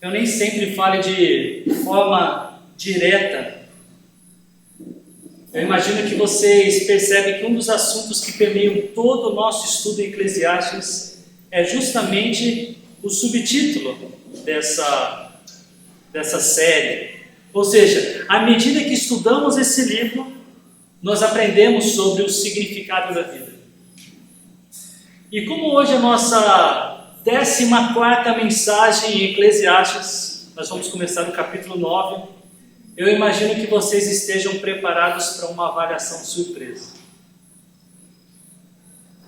eu nem sempre fale de forma direta. Eu imagino que vocês percebem que um dos assuntos que permeiam todo o nosso estudo em Eclesiastes é justamente o subtítulo dessa série. Ou seja, à medida que estudamos esse livro, nós aprendemos sobre o significado da vida. E como hoje é a nossa 14ª mensagem em Eclesiastes, nós vamos começar no capítulo 9, eu imagino que vocês estejam preparados para uma avaliação surpresa.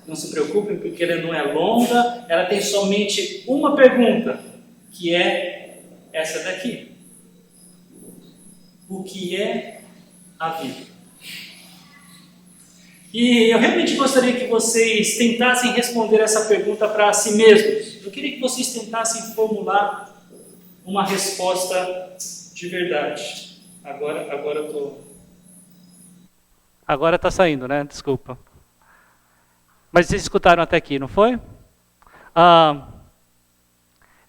Não se preocupem, porque ela não é longa, ela tem somente uma pergunta, que é essa daqui. O que é a vida? E eu realmente gostaria que vocês tentassem responder essa pergunta para si mesmos. Eu queria que vocês tentassem formular uma resposta de verdade. Agora eu tô... Agora tá saindo, né? Desculpa. Mas vocês escutaram até aqui, não foi?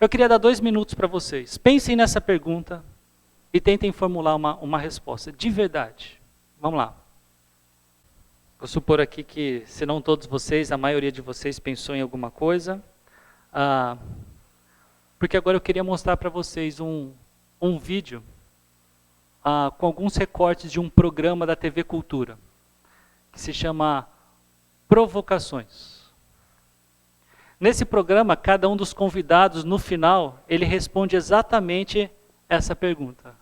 Eu queria dar 2 minutos para vocês. Pensem nessa pergunta e tentem formular uma resposta de verdade. Vamos lá. Vou supor aqui que, se não todos vocês, a maioria de vocês pensou em alguma coisa. Porque agora eu queria mostrar para vocês um vídeo com alguns recortes de um programa da TV Cultura, que se chama Provocações. Nesse programa, cada um dos convidados, no final, ele responde exatamente essa pergunta.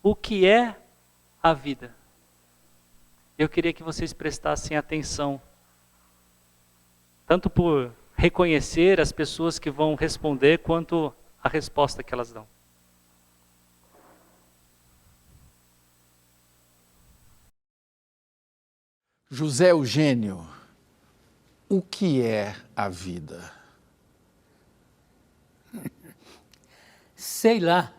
O que é a vida? Eu queria que vocês prestassem atenção, tanto por reconhecer as pessoas que vão responder, quanto a resposta que elas dão. José Eugênio, o que é a vida? Sei lá.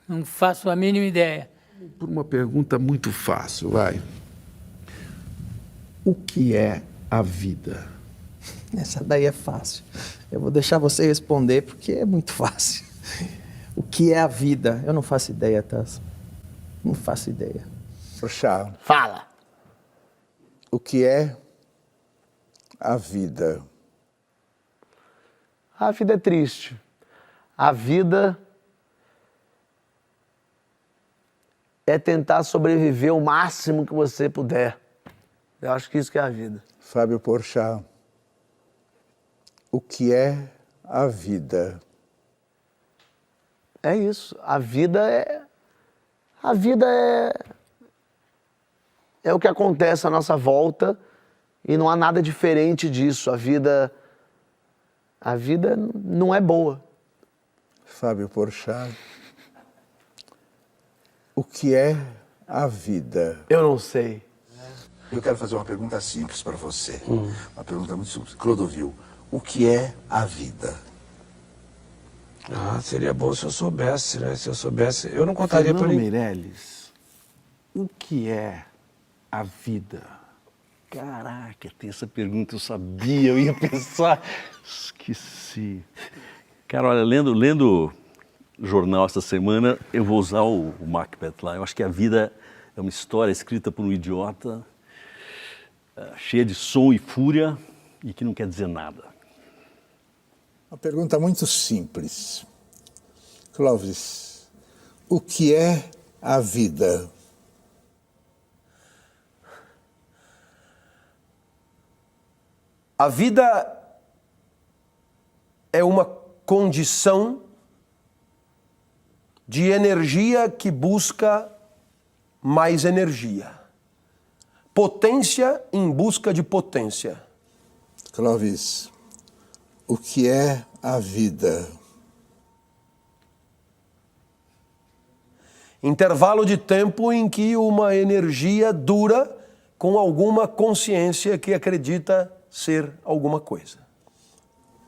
Não faço a mínima ideia. Por uma pergunta muito fácil, vai. O que é a vida? Essa daí é fácil. Eu vou deixar você responder porque é muito fácil. O que é a vida? Eu não faço ideia, Tasso. Não faço ideia. Poxa, Fala. o que é a vida? A vida é triste. A vida é tentar sobreviver o máximo que você puder. Eu acho que isso que é a vida. Fábio Porchat, o que é a vida? É isso. A vida é o que acontece à nossa volta e não há nada diferente disso. A vida não é boa. Fábio Porchat, o que é a vida? Eu não sei. Eu quero fazer uma pergunta simples para você. Uma pergunta muito simples. Clodovil, o que é a vida? Seria bom se eu soubesse, né? Se eu soubesse, eu não contaria para ninguém. Meirelles, o que é a vida? Caraca, tem essa pergunta, eu sabia, eu ia pensar. Esqueci. Cara, olha, lendo o jornal essa semana, eu vou usar o Macbeth lá. Eu acho que a vida é uma história escrita por um idiota, cheia de som e fúria, e que não quer dizer nada. Uma pergunta muito simples. Clóvis, o que é a vida? A vida é uma condição de energia que busca mais energia. Potência em busca de potência. Clóvis, o que é a vida? Intervalo de tempo em que uma energia dura com alguma consciência que acredita ser alguma coisa.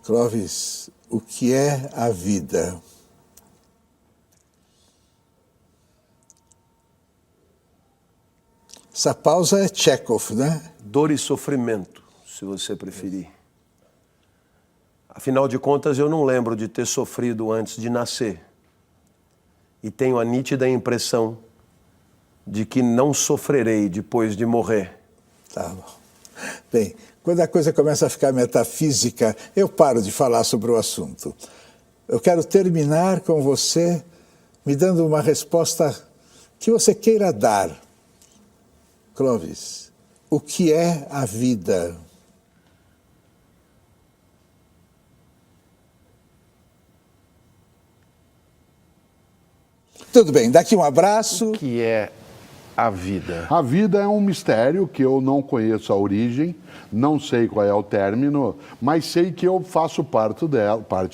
Clóvis, o que é a vida? Essa pausa é Chekhov, né? Dor e sofrimento, se você preferir. Afinal de contas, eu não lembro de ter sofrido antes de nascer. E tenho a nítida impressão de que não sofrerei depois de morrer. Tá bom. Bem, quando a coisa começa a ficar metafísica, eu paro de falar sobre o assunto. Eu quero terminar com você me dando uma resposta que você queira dar. Clóvis, o que é a vida? Tudo bem, daqui um abraço. O que é a vida? A vida é um mistério que eu não conheço a origem, não sei qual é o término, mas sei que eu faço parte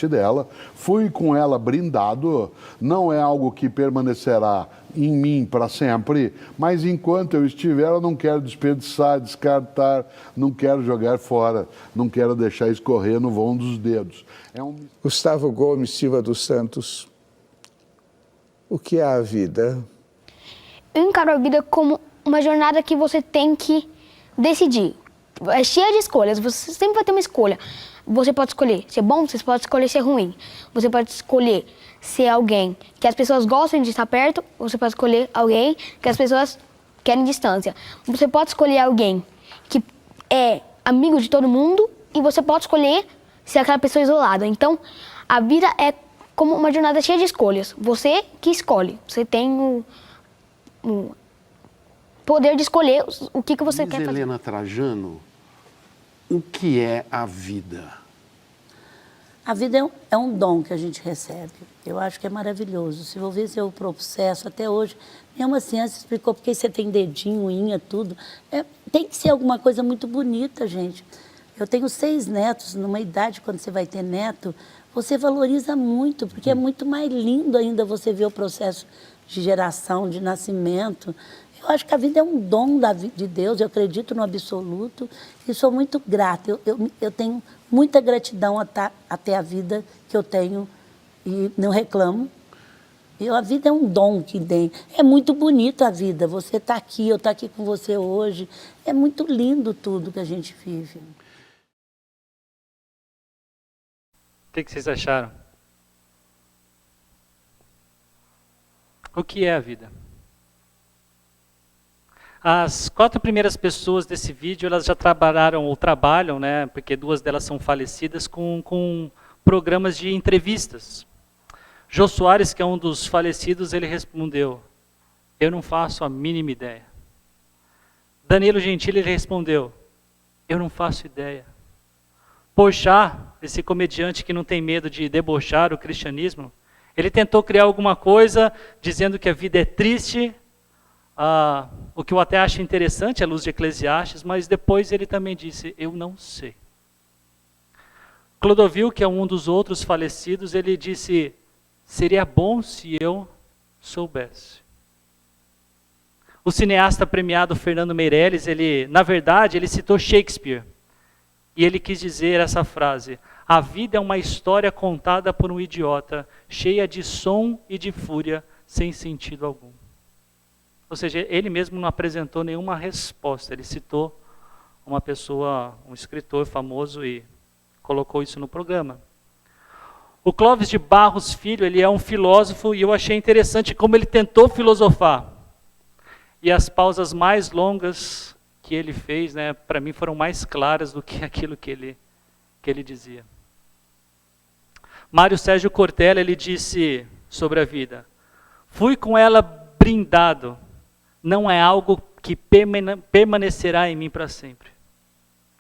dela, fui com ela brindado, não é algo que permanecerá em mim para sempre, mas enquanto eu estiver, eu não quero desperdiçar, descartar, não quero jogar fora, não quero deixar escorrer no vão dos dedos. Gustavo Gomes Silva dos Santos, o que é a vida? Eu encaro a vida como uma jornada que você tem que decidir. É cheia de escolhas, você sempre vai ter uma escolha. Você pode escolher ser bom, você pode escolher ser ruim. Você pode escolher ser alguém que as pessoas gostam de estar perto, ou você pode escolher alguém que as pessoas querem distância. Você pode escolher alguém que é amigo de todo mundo e você pode escolher ser aquela pessoa isolada. Então, a vida é como uma jornada cheia de escolhas. Você que escolhe. Você tem o poder de escolher o que você quer fazer. Helena Trajano, o que é a vida? A vida é um dom que a gente recebe. Eu acho que é maravilhoso. Se eu ver seu processo até hoje, nenhuma ciência explicou porque você tem dedinho, unha, tudo. Tem que ser alguma coisa muito bonita, gente. Eu tenho 6 netos, numa idade quando você vai ter neto, você valoriza muito, porque é muito mais lindo ainda você ver o processo de geração, de nascimento. Eu acho que a vida é um dom de Deus, eu acredito no absoluto e sou muito grata. Eu tenho muita gratidão até a vida que eu tenho e não reclamo. A vida é um dom que tem. É muito bonita a vida. Você está aqui, eu estou aqui com você hoje. É muito lindo tudo que a gente vive. O que vocês acharam? O que é a vida? As 4 primeiras pessoas desse vídeo, elas já trabalharam ou trabalham, né, porque 2 delas são falecidas, com programas de entrevistas. Jô Soares, que é um dos falecidos, ele respondeu, eu não faço a mínima ideia. Danilo Gentili, ele respondeu, eu não faço ideia. Porchat, esse comediante que não tem medo de debochar o cristianismo, ele tentou criar alguma coisa dizendo que a vida é triste, o que eu até acho interessante, à luz de Eclesiastes, mas depois ele também disse, eu não sei. Clodovil, que é um dos outros falecidos, ele disse, seria bom se eu soubesse. O cineasta premiado Fernando Meirelles, na verdade, ele citou Shakespeare. E ele quis dizer essa frase, a vida é uma história contada por um idiota, cheia de som e de fúria, sem sentido algum. Ou seja, ele mesmo não apresentou nenhuma resposta, ele citou uma pessoa, um escritor famoso e colocou isso no programa. O Clóvis de Barros Filho, ele é um filósofo e eu achei interessante como ele tentou filosofar. E as pausas mais longas que ele fez, né, para mim foram mais claras do que aquilo que ele dizia. Mário Sérgio Cortella, ele disse sobre a vida, fui com ela brindado, não é algo que permanecerá em mim para sempre.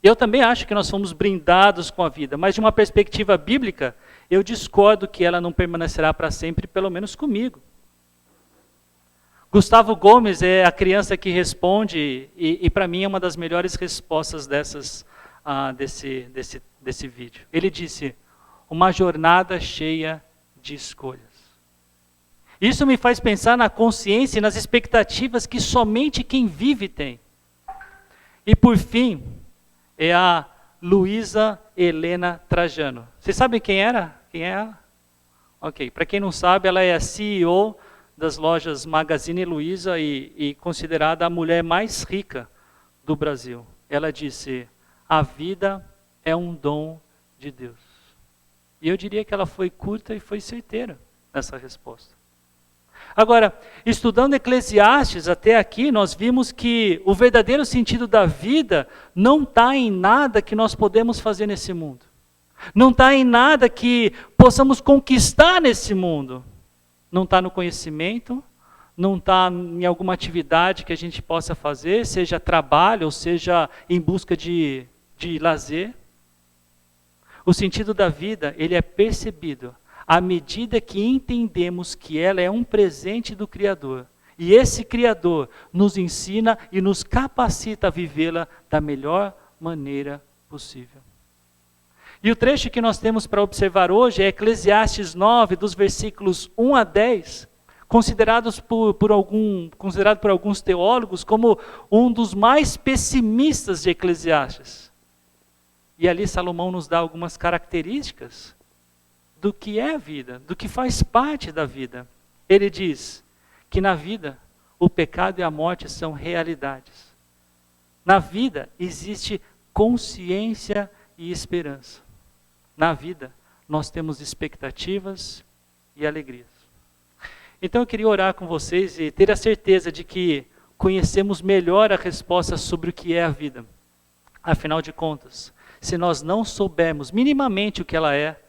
Eu também acho que nós fomos brindados com a vida, mas de uma perspectiva bíblica, eu discordo que ela não permanecerá para sempre, pelo menos comigo. Gustavo Gomes é a criança que responde, e para mim é uma das melhores respostas desse vídeo. Ele disse, uma jornada cheia de escolhas. Isso me faz pensar na consciência e nas expectativas que somente quem vive tem. E por fim, é a Luísa Helena Trajano. Vocês sabem quem era? Quem é ela? Ok, para quem não sabe, ela é a CEO das lojas Magazine Luiza e considerada a mulher mais rica do Brasil. Ela disse, a vida é um dom de Deus. E eu diria que ela foi curta e foi certeira nessa resposta. Agora, estudando Eclesiastes até aqui, nós vimos que o verdadeiro sentido da vida não está em nada que nós podemos fazer nesse mundo. Não está em nada que possamos conquistar nesse mundo. Não está no conhecimento, não está em alguma atividade que a gente possa fazer, seja trabalho ou seja em busca de lazer. O sentido da vida, ele é percebido à medida que entendemos que ela é um presente do Criador. E esse Criador nos ensina e nos capacita a vivê-la da melhor maneira possível. E o trecho que nós temos para observar hoje é Eclesiastes 9, dos versículos 1 a 10, considerado por alguns teólogos como um dos mais pessimistas de Eclesiastes. E ali Salomão nos dá algumas características do que é a vida, do que faz parte da vida. Ele diz que na vida o pecado e a morte são realidades. Na vida existe consciência e esperança. Na vida nós temos expectativas e alegrias. Então eu queria orar com vocês e ter a certeza de que conhecemos melhor a resposta sobre o que é a vida. Afinal de contas, se nós não soubermos minimamente o que ela é,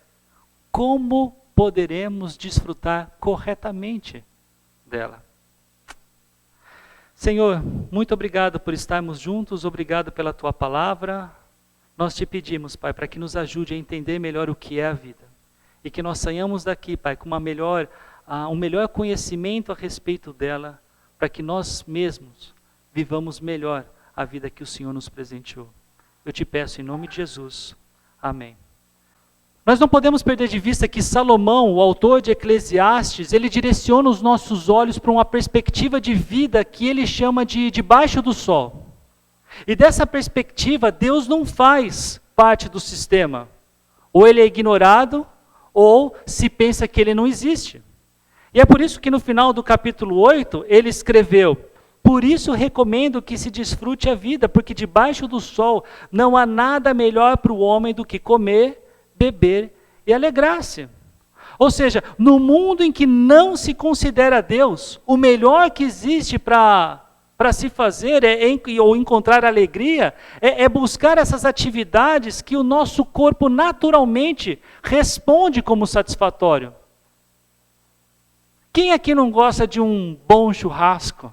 como poderemos desfrutar corretamente dela? Senhor, muito obrigado por estarmos juntos, obrigado pela Tua palavra. Nós te pedimos, Pai, para que nos ajude a entender melhor o que é a vida. E que nós saiamos daqui, Pai, com um melhor conhecimento a respeito dela, para que nós mesmos vivamos melhor a vida que o Senhor nos presenteou. Eu te peço em nome de Jesus. Amém. Nós não podemos perder de vista que Salomão, o autor de Eclesiastes, ele direciona os nossos olhos para uma perspectiva de vida que ele chama de debaixo do sol. E dessa perspectiva, Deus não faz parte do sistema. Ou ele é ignorado, ou se pensa que ele não existe. E é por isso que no final do capítulo 8, ele escreveu: por isso recomendo que se desfrute a vida, porque debaixo do sol não há nada melhor para o homem do que comer, beber e alegrar-se. Ou seja, no mundo em que não se considera Deus, o melhor que existe para se fazer ou encontrar alegria é buscar essas atividades que o nosso corpo naturalmente responde como satisfatório. Quem aqui não gosta de um bom churrasco?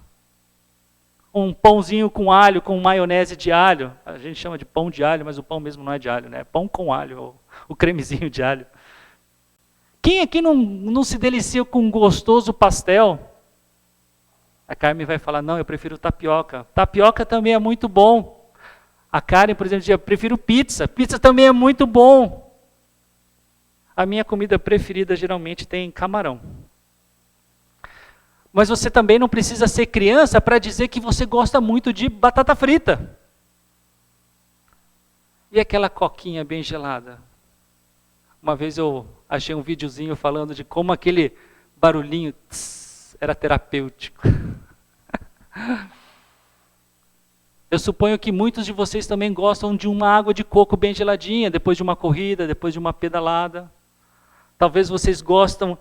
Um pãozinho com alho, com maionese de alho. A gente chama de pão de alho, mas o pão mesmo não é de alho, né? É pão com alho, o cremezinho de alho. Quem aqui não se delicia com um gostoso pastel? A Carmen vai falar, não, eu prefiro tapioca. Tapioca também é muito bom. A Karen, por exemplo, diz, eu prefiro pizza. Pizza também é muito bom. A minha comida preferida geralmente tem camarão. Mas você também não precisa ser criança para dizer que você gosta muito de batata frita. E aquela coquinha bem gelada? Uma vez eu achei um videozinho falando de como aquele barulhinho era terapêutico. Eu suponho que muitos de vocês também gostam de uma água de coco bem geladinha, depois de uma corrida, depois de uma pedalada. Talvez vocês gostem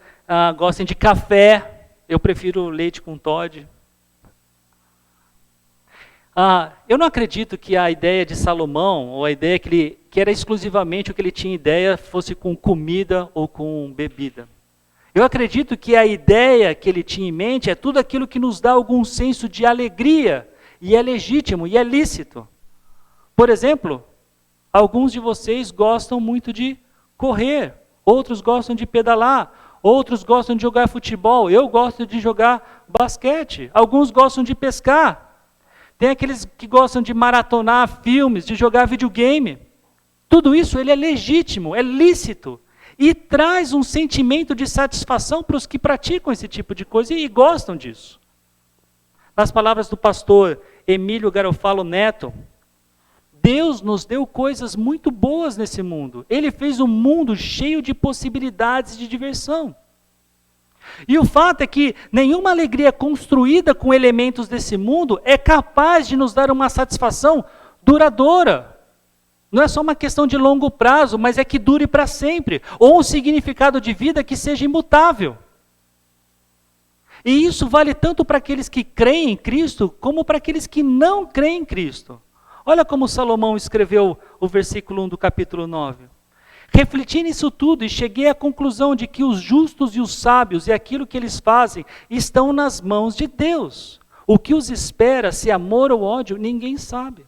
de café. Eu prefiro leite com Toddy. Eu não acredito que a ideia de Salomão, ou a ideia que era exclusivamente o que ele tinha ideia, fosse com comida ou com bebida. Eu acredito que a ideia que ele tinha em mente é tudo aquilo que nos dá algum senso de alegria, e é legítimo, e é lícito. Por exemplo, alguns de vocês gostam muito de correr, outros gostam de pedalar, outros gostam de jogar futebol, eu gosto de jogar basquete, alguns gostam de pescar, tem aqueles que gostam de maratonar filmes, de jogar videogame. Tudo isso ele é legítimo, é lícito, e traz um sentimento de satisfação para os que praticam esse tipo de coisa e gostam disso. Nas palavras do pastor Emílio Garofalo Neto, Deus nos deu coisas muito boas nesse mundo. Ele fez um mundo cheio de possibilidades de diversão. E o fato é que nenhuma alegria construída com elementos desse mundo é capaz de nos dar uma satisfação duradoura. Não é só uma questão de longo prazo, mas é que dure para sempre. Ou um significado de vida que seja imutável. E isso vale tanto para aqueles que creem em Cristo, como para aqueles que não creem em Cristo. Olha como Salomão escreveu o versículo 1 do capítulo 9. Refleti nisso tudo e cheguei à conclusão de que os justos e os sábios e aquilo que eles fazem estão nas mãos de Deus. O que os espera, se amor ou ódio, ninguém sabe.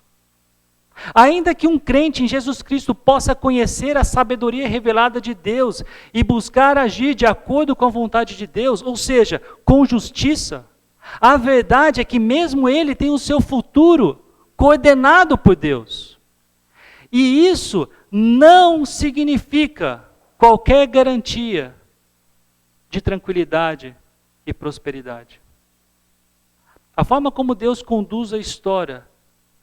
Ainda que um crente em Jesus Cristo possa conhecer a sabedoria revelada de Deus e buscar agir de acordo com a vontade de Deus, ou seja, com justiça, a verdade é que mesmo ele tem o seu futuro coordenado por Deus. E isso não significa qualquer garantia de tranquilidade e prosperidade. A forma como Deus conduz a história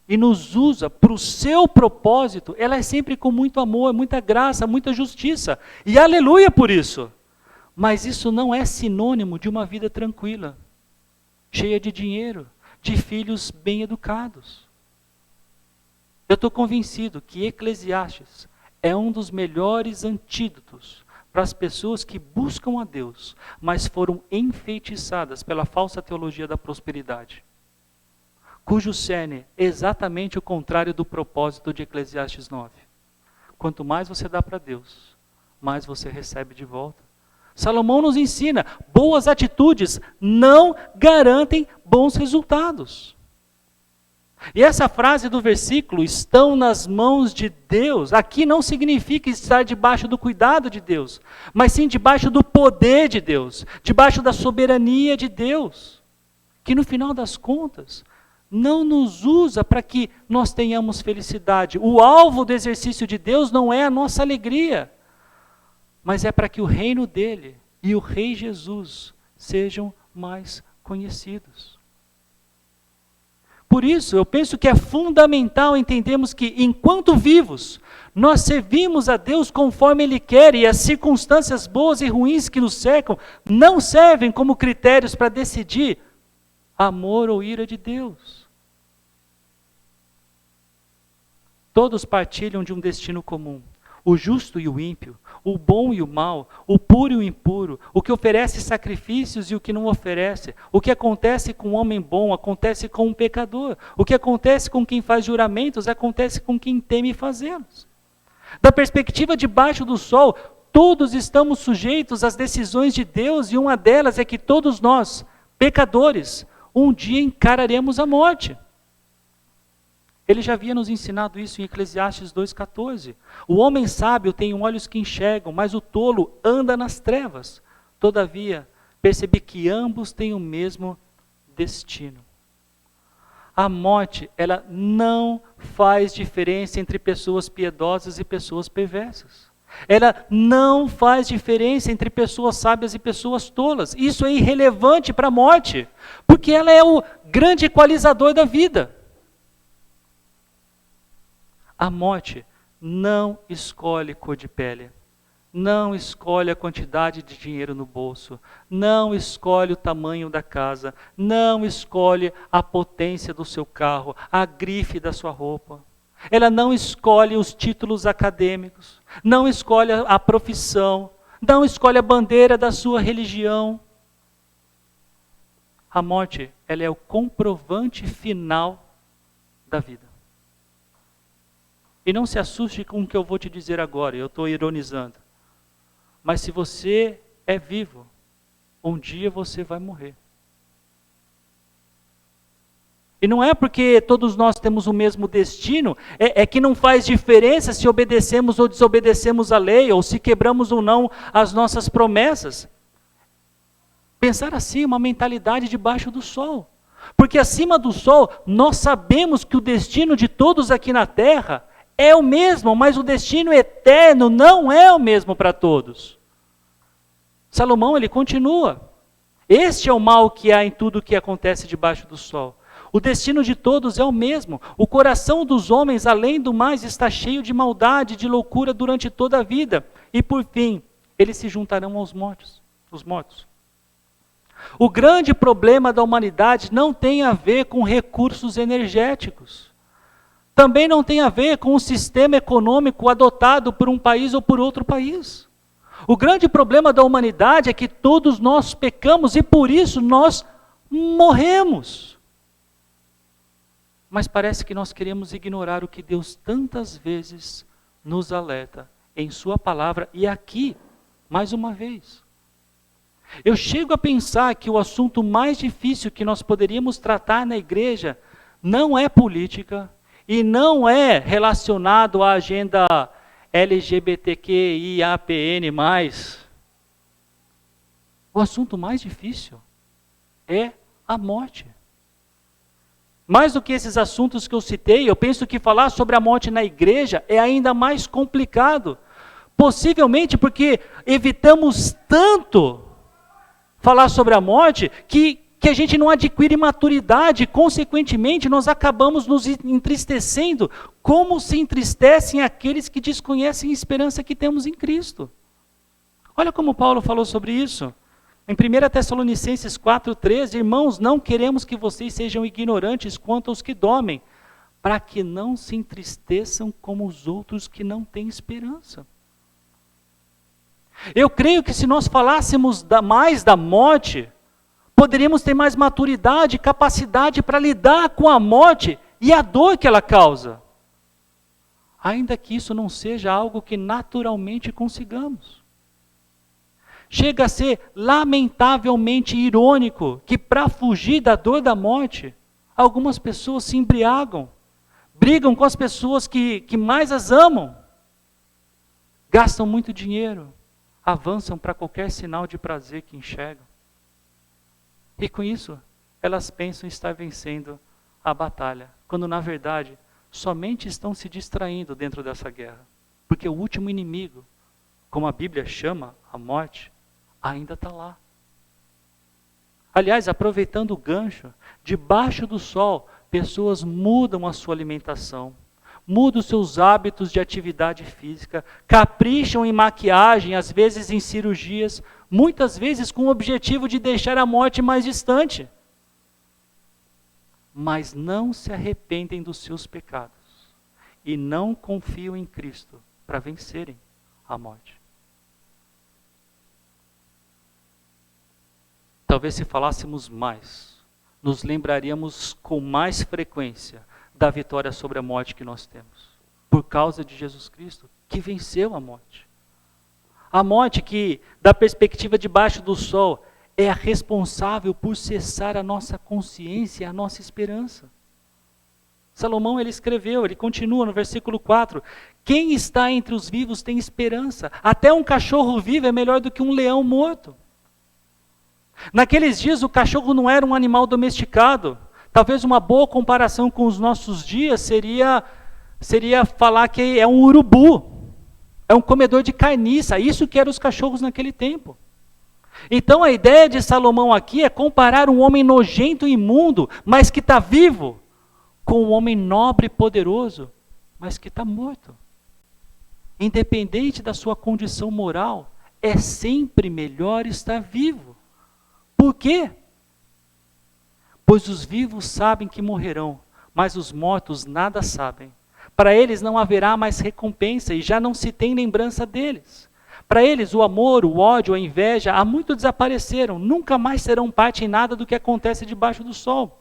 e nos usa para o seu propósito, ela é sempre com muito amor, muita graça, muita justiça. E aleluia por isso. Mas isso não é sinônimo de uma vida tranquila, cheia de dinheiro, de filhos bem educados. Eu estou convencido que Eclesiastes é um dos melhores antídotos para as pessoas que buscam a Deus, mas foram enfeitiçadas pela falsa teologia da prosperidade, cujo cerne é exatamente o contrário do propósito de Eclesiastes 9. Quanto mais você dá para Deus, mais você recebe de volta. Salomão nos ensina, boas atitudes não garantem bons resultados. E essa frase do versículo, estão nas mãos de Deus, aqui não significa estar debaixo do cuidado de Deus, mas sim debaixo do poder de Deus, debaixo da soberania de Deus, que no final das contas, não nos usa para que nós tenhamos felicidade. O alvo do exercício de Deus não é a nossa alegria, mas é para que o reino dele e o Rei Jesus sejam mais conhecidos. Por isso, eu penso que é fundamental entendermos que, enquanto vivos, nós servimos a Deus conforme Ele quer, e as circunstâncias boas e ruins que nos cercam não servem como critérios para decidir amor ou ira de Deus. Todos partilham de um destino comum. O justo e o ímpio, o bom e o mal, o puro e o impuro, o que oferece sacrifícios e o que não oferece. O que acontece com o homem bom, acontece com um pecador. O que acontece com quem faz juramentos, acontece com quem teme fazê-los. Da perspectiva debaixo do sol, todos estamos sujeitos às decisões de Deus, e uma delas é que todos nós, pecadores, um dia encararemos a morte. Ele já havia nos ensinado isso em Eclesiastes 2,14. O homem sábio tem olhos que enxergam, mas o tolo anda nas trevas. Todavia, percebi que ambos têm o mesmo destino. A morte, ela não faz diferença entre pessoas piedosas e pessoas perversas. Ela não faz diferença entre pessoas sábias e pessoas tolas. Isso é irrelevante para a morte, porque ela é o grande equalizador da vida. A morte não escolhe cor de pele, não escolhe a quantidade de dinheiro no bolso, não escolhe o tamanho da casa, não escolhe a potência do seu carro, a grife da sua roupa. Ela não escolhe os títulos acadêmicos, não escolhe a profissão, não escolhe a bandeira da sua religião. A morte, ela é o comprovante final da vida. E não se assuste com o que eu vou te dizer agora, eu estou ironizando. Mas se você é vivo, um dia você vai morrer. E não é porque todos nós temos o mesmo destino, é que não faz diferença se obedecemos ou desobedecemos a lei, ou se quebramos ou não as nossas promessas. Pensar assim é uma mentalidade debaixo do sol. Porque acima do sol, nós sabemos que o destino de todos aqui na terra é o mesmo, mas o destino eterno não é o mesmo para todos. Salomão, ele continua. Este é o mal que há em tudo o que acontece debaixo do sol. O destino de todos é o mesmo. O coração dos homens, além do mais, está cheio de maldade, de loucura durante toda a vida. E por fim, eles se juntarão aos mortos, os mortos. O grande problema da humanidade não tem a ver com recursos energéticos. também não tem a ver com o sistema econômico adotado por um país ou por outro país. O grande problema da humanidade é que todos nós pecamos e por isso nós morremos. Mas parece que nós queremos ignorar o que Deus tantas vezes nos alerta em sua palavra e aqui, mais uma vez. Eu chego a pensar que o assunto mais difícil que nós poderíamos tratar na igreja não é política e não é relacionado à agenda LGBTQIAPN+. O assunto mais difícil é a morte. Mais do que esses assuntos que eu citei, eu penso que falar sobre a morte na igreja é ainda mais complicado. Possivelmente porque evitamos tanto falar sobre a morte que a gente não adquire maturidade, e, consequentemente, nós acabamos nos entristecendo, como se entristecem aqueles que desconhecem a esperança que temos em Cristo. Olha como Paulo falou sobre isso. Em 1 Tessalonicenses 4,13, irmãos, não queremos que vocês sejam ignorantes quanto aos que dormem, para que não se entristeçam como os outros que não têm esperança. Eu creio que se nós falássemos mais da morte, poderíamos ter mais maturidade e capacidade para lidar com a morte e a dor que ela causa. Ainda que isso não seja algo que naturalmente consigamos. Chega a ser lamentavelmente irônico que para fugir da dor da morte, algumas pessoas se embriagam, brigam com as pessoas que mais as amam, gastam muito dinheiro, avançam para qualquer sinal de prazer que enxergam. E com isso, elas pensam estar vencendo a batalha, quando na verdade, somente estão se distraindo dentro dessa guerra. Porque o último inimigo, como a Bíblia chama a morte, ainda está lá. Aliás, aproveitando o gancho, debaixo do sol, pessoas mudam a sua alimentação, mudam os seus hábitos de atividade física, capricham em maquiagem, às vezes em cirurgias, muitas vezes com o objetivo de deixar a morte mais distante. Mas não se arrependem dos seus pecados e não confiam em Cristo para vencerem a morte. Talvez se falássemos mais, nos lembraríamos com mais frequência da vitória sobre a morte que nós temos, por causa de Jesus Cristo, que venceu a morte. A morte que, da perspectiva debaixo do sol, é a responsável por cessar a nossa consciência e a nossa esperança. Salomão, ele escreveu, ele continua no versículo 4, quem está entre os vivos tem esperança, até um cachorro vivo é melhor do que um leão morto. Naqueles dias o cachorro não era um animal domesticado. Talvez uma boa comparação com os nossos dias seria falar que é um urubu, é um comedor de carniça, isso que eram os cachorros naquele tempo. Então a ideia de Salomão aqui é comparar um homem nojento e imundo, mas que está vivo, com um homem nobre e poderoso, mas que está morto. Independente da sua condição moral, é sempre melhor estar vivo. Por quê? Pois os vivos sabem que morrerão, mas os mortos nada sabem. Para eles não haverá mais recompensa e já não se tem lembrança deles. Para eles o amor, o ódio, a inveja, há muito desapareceram, nunca mais serão parte em nada do que acontece debaixo do sol.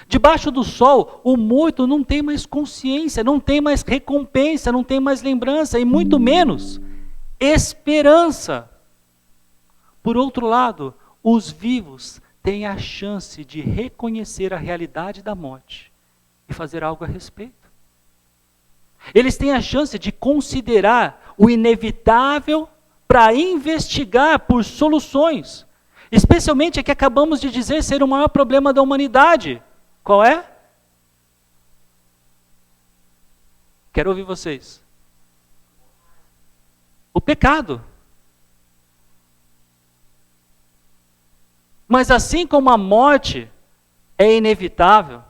Debaixo do sol, o morto não tem mais consciência, não tem mais recompensa, não tem mais lembrança e muito menos esperança. Por outro lado, os vivos têm a chance de reconhecer a realidade da morte e fazer algo a respeito. Eles têm a chance de considerar o inevitável para investigar por soluções, especialmente a que acabamos de dizer ser o maior problema da humanidade. Qual é? Quero ouvir vocês. O pecado. Mas assim como a morte é inevitável,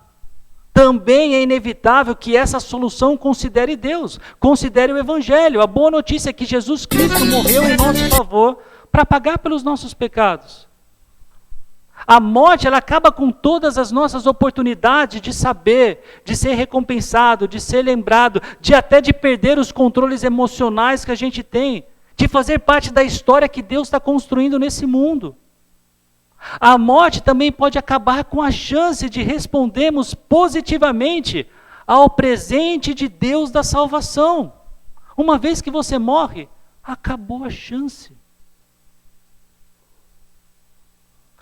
também é inevitável que essa solução considere Deus, considere o Evangelho. A boa notícia é que Jesus Cristo morreu em nosso favor para pagar pelos nossos pecados. A morte, ela acaba com todas as nossas oportunidades de saber, de ser recompensado, de ser lembrado, de até de perder os controles emocionais que a gente tem, de fazer parte da história que Deus está construindo nesse mundo. A morte também pode acabar com a chance de respondermos positivamente ao presente de Deus da salvação. Uma vez que você morre, acabou a chance.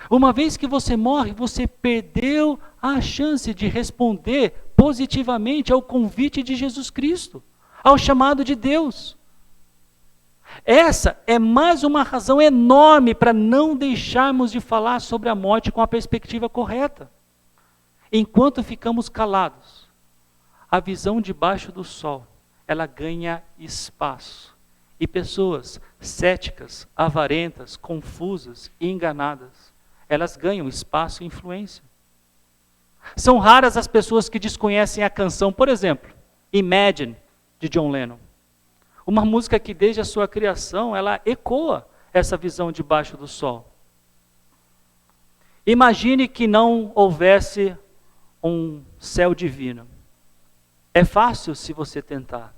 Uma vez que você morre, você perdeu a chance de responder positivamente ao convite de Jesus Cristo, ao chamado de Deus. Essa é mais uma razão enorme para não deixarmos de falar sobre a morte com a perspectiva correta. Enquanto ficamos calados, a visão debaixo do sol, ela ganha espaço. E pessoas céticas, avarentas, confusas e enganadas, elas ganham espaço e influência. São raras as pessoas que desconhecem a canção, por exemplo, Imagine, de John Lennon. Uma música que desde a sua criação, ela ecoa essa visão debaixo do sol. Imagine que não houvesse um céu divino. É fácil se você tentar.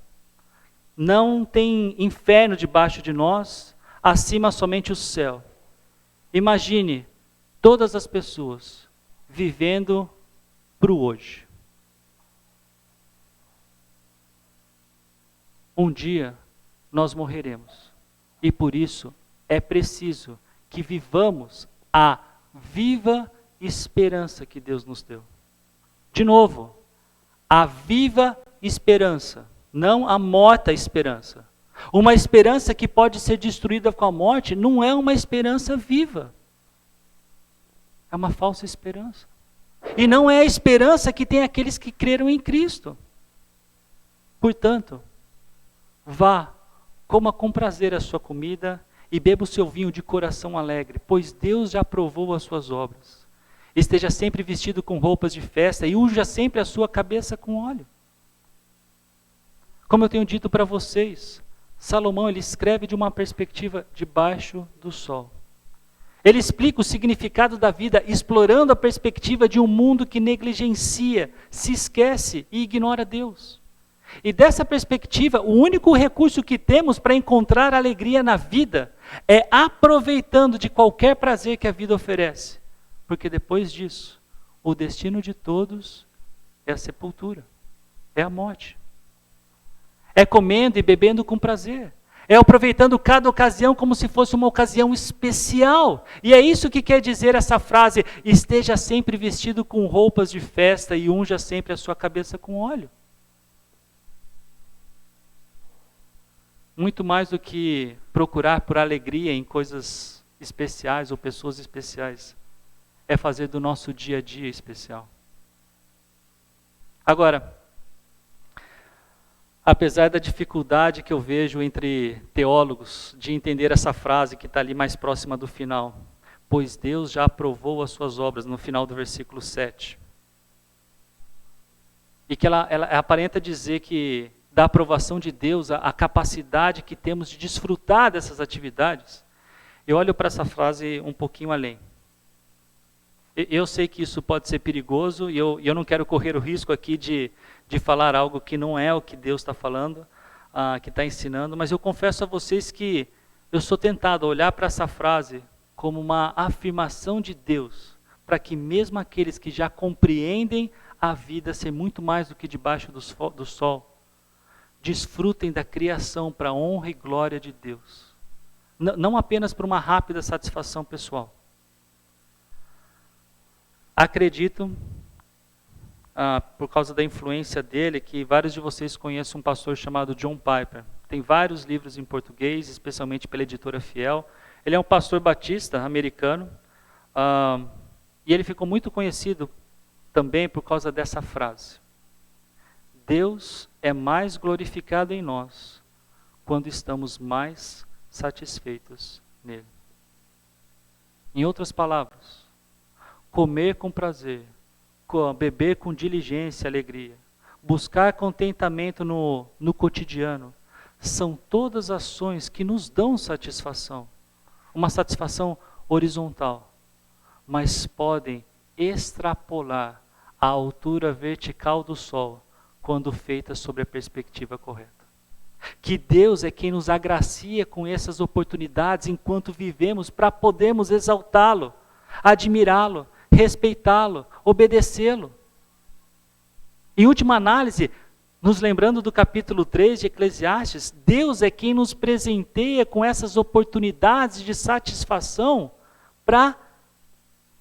Não tem inferno debaixo de nós, acima somente o céu. Imagine todas as pessoas vivendo para o hoje. Um dia nós morreremos. E por isso é preciso que vivamos a viva esperança que Deus nos deu. De novo, a viva esperança, não a morta esperança. Uma esperança que pode ser destruída com a morte não é uma esperança viva. É uma falsa esperança. E não é a esperança que tem aqueles que creram em Cristo. Portanto, vá, coma com prazer a sua comida e beba o seu vinho de coração alegre, pois Deus já aprovou as suas obras. Esteja sempre vestido com roupas de festa e unja sempre a sua cabeça com óleo. Como eu tenho dito para vocês, Salomão ele escreve de uma perspectiva debaixo do sol. Ele explica o significado da vida explorando a perspectiva de um mundo que negligencia, se esquece e ignora Deus. E dessa perspectiva, o único recurso que temos para encontrar alegria na vida é aproveitando de qualquer prazer que a vida oferece. Porque depois disso, o destino de todos é a sepultura, é a morte. É comendo e bebendo com prazer. É aproveitando cada ocasião como se fosse uma ocasião especial. E é isso que quer dizer essa frase, esteja sempre vestido com roupas de festa e unja sempre a sua cabeça com óleo. Muito mais do que procurar por alegria em coisas especiais ou pessoas especiais, é fazer do nosso dia a dia especial. Agora, apesar da dificuldade que eu vejo entre teólogos de entender essa frase que está ali mais próxima do final, pois Deus já aprovou as suas obras, no final do versículo 7. E que ela aparenta dizer que da aprovação de Deus, a capacidade que temos de desfrutar dessas atividades, eu olho para essa frase um pouquinho além. Eu sei que isso pode ser perigoso e eu não quero correr o risco aqui de falar algo que não é o que Deus está falando, que está ensinando, mas eu confesso a vocês que eu sou tentado a olhar para essa frase como uma afirmação de Deus, para que mesmo aqueles que já compreendem a vida ser muito mais do que debaixo do sol, desfrutem da criação para a honra e glória de Deus. Não apenas para uma rápida satisfação pessoal. Acredito, por causa da influência dele, que vários de vocês conhecem um pastor chamado John Piper. Tem vários livros em português, especialmente pela editora Fiel. Ele é um pastor batista americano, e ele ficou muito conhecido também por causa dessa frase. Deus é mais glorificado em nós quando estamos mais satisfeitos nele. Em outras palavras, comer com prazer, beber com diligência e alegria, buscar contentamento no cotidiano, são todas ações que nos dão satisfação, uma satisfação horizontal. mas podem extrapolar a altura vertical do sol quando feitas sobre a perspectiva correta. Que Deus é quem nos agracia com essas oportunidades enquanto vivemos para podermos exaltá-lo, admirá-lo, respeitá-lo, obedecê-lo. Em última análise, nos lembrando do capítulo 3 de Eclesiastes, Deus é quem nos presenteia com essas oportunidades de satisfação para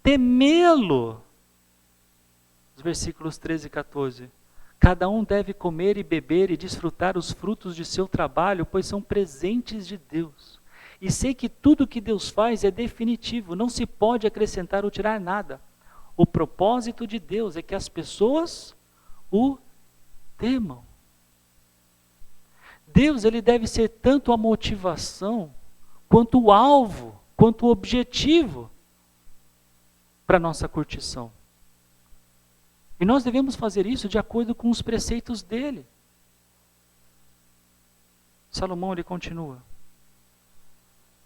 temê-lo. Os versículos 13 e 14. Cada um deve comer e beber e desfrutar os frutos de seu trabalho, pois são presentes de Deus. E sei que tudo que Deus faz é definitivo, não se pode acrescentar ou tirar nada. O propósito de Deus é que as pessoas o temam. Deus, ele deve ser tanto a motivação, quanto o alvo, quanto o objetivo para a nossa curtição. E nós devemos fazer isso de acordo com os preceitos dele. Salomão, ele continua.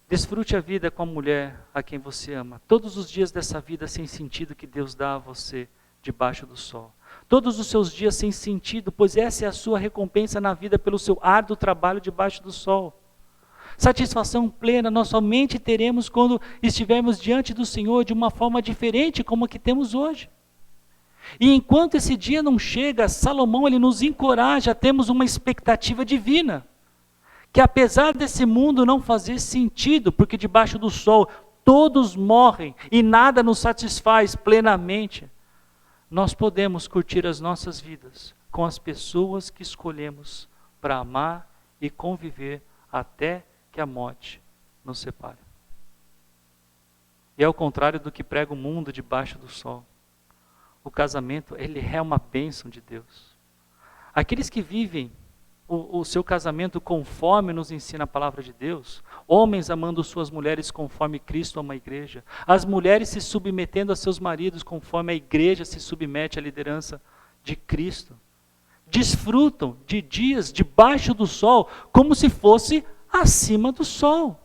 Desfrute a vida com a mulher a quem você ama. Todos os dias dessa vida sem sentido que Deus dá a você debaixo do sol. Todos os seus dias sem sentido, pois essa é a sua recompensa na vida pelo seu árduo trabalho debaixo do sol. Satisfação plena nós somente teremos quando estivermos diante do Senhor de uma forma diferente como a que temos hoje. E enquanto esse dia não chega, Salomão, ele nos encoraja a termos uma expectativa divina. Que apesar desse mundo não fazer sentido, porque debaixo do sol todos morrem e nada nos satisfaz plenamente, nós podemos curtir as nossas vidas com as pessoas que escolhemos para amar e conviver até que a morte nos separe. E ao contrário do que prega o mundo debaixo do sol, o casamento, ele é uma bênção de Deus. Aqueles que vivem o seu casamento conforme nos ensina a palavra de Deus, homens amando suas mulheres conforme Cristo ama a igreja, as mulheres se submetendo a seus maridos conforme a igreja se submete à liderança de Cristo, desfrutam de dias debaixo do sol como se fosse acima do sol.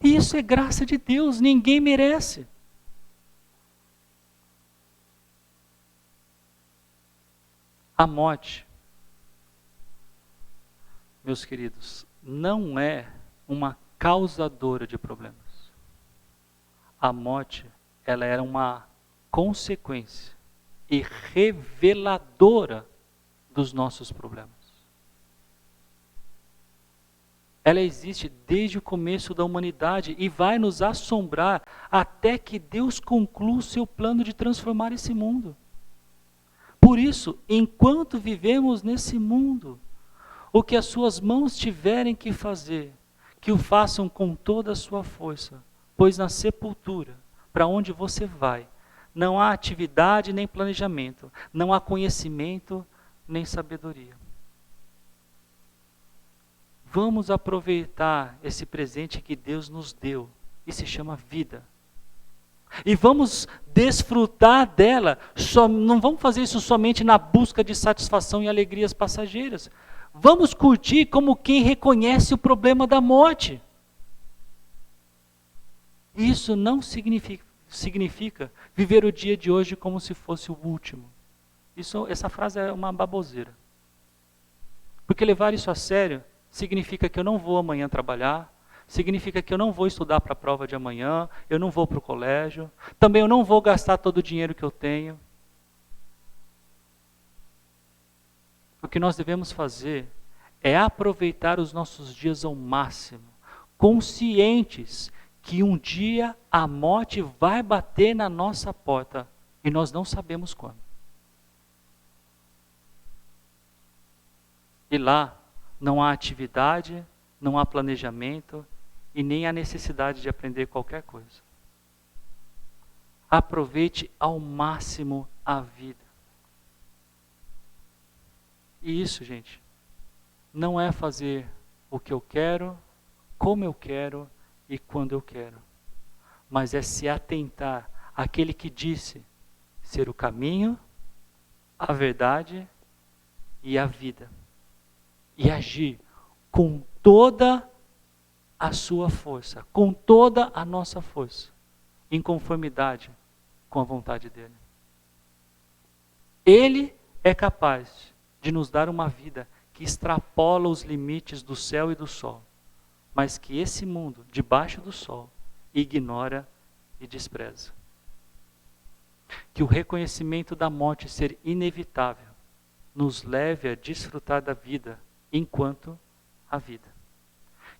E isso é graça de Deus, ninguém merece. A morte, meus queridos, não é uma causadora de problemas. A morte, ela era uma consequência e reveladora dos nossos problemas. Ela existe desde o começo da humanidade e vai nos assombrar até que Deus conclua o seu plano de transformar esse mundo. Por isso, enquanto vivemos nesse mundo, o que as suas mãos tiverem que fazer, que o façam com toda a sua força, pois na sepultura, para onde você vai, não há atividade nem planejamento, não há conhecimento nem sabedoria. Vamos aproveitar esse presente que Deus nos deu, e se chama vida. E vamos desfrutar dela, não vamos fazer isso somente na busca de satisfação e alegrias passageiras. Vamos curtir como quem reconhece o problema da morte. Isso não significa viver o dia de hoje como se fosse o último. Essa frase é uma baboseira. Porque levar isso a sério significa que eu não vou amanhã trabalhar, significa que eu não vou estudar para a prova de amanhã, eu não vou para o colégio, também eu não vou gastar todo o dinheiro que eu tenho. O que nós devemos fazer é aproveitar os nossos dias ao máximo, conscientes que um dia a morte vai bater na nossa porta e nós não sabemos quando. E lá não há atividade, não há planejamento e nem há necessidade de aprender qualquer coisa. Aproveite ao máximo a vida. E isso, gente, não é fazer o que eu quero, como eu quero e quando eu quero, mas é se atentar àquele que disse ser o caminho, a verdade e a vida, e agir com toda a sua força, com toda a nossa força, em conformidade com a vontade dele. Ele é capaz de nos dar uma vida que extrapola os limites do céu e do sol, mas que esse mundo, debaixo do sol, ignora e despreza. Que o reconhecimento da morte ser inevitável nos leve a desfrutar da vida enquanto há vida.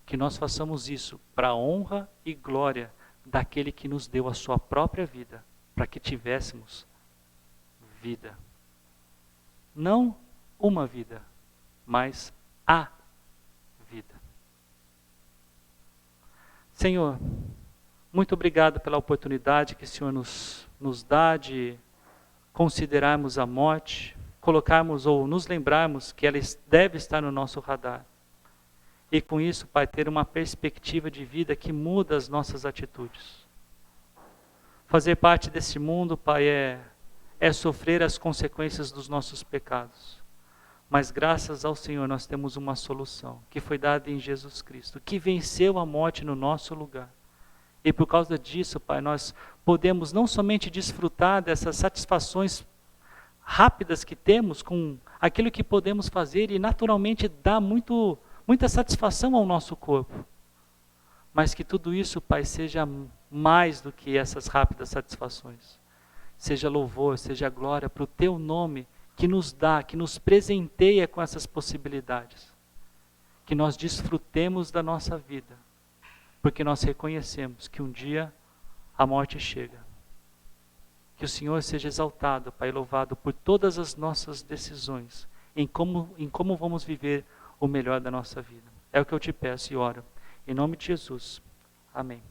Que nós façamos isso para a honra e glória daquele que nos deu a sua própria vida, para que tivéssemos vida. Não uma vida, mas a vida. Senhor, muito obrigado pela oportunidade que o Senhor nos dá de considerarmos a morte, colocarmos ou nos lembrarmos que ela deve estar no nosso radar. E com isso, Pai, ter uma perspectiva de vida que muda as nossas atitudes. Fazer parte desse mundo, Pai, é sofrer as consequências dos nossos pecados. Mas graças ao Senhor nós temos uma solução, que foi dada em Jesus Cristo, que venceu a morte no nosso lugar. E por causa disso, Pai, nós podemos não somente desfrutar dessas satisfações rápidas que temos com aquilo que podemos fazer e naturalmente dá muita satisfação ao nosso corpo. Mas que tudo isso, Pai, seja mais do que essas rápidas satisfações. Seja louvor, seja glória para o Teu nome que nos dá, que nos presenteia com essas possibilidades. Que nós desfrutemos da nossa vida, porque nós reconhecemos que um dia a morte chega. Que o Senhor seja exaltado, Pai, louvado por todas as nossas decisões, em como vamos viver o melhor da nossa vida. É o que eu te peço e oro. Em nome de Jesus. Amém.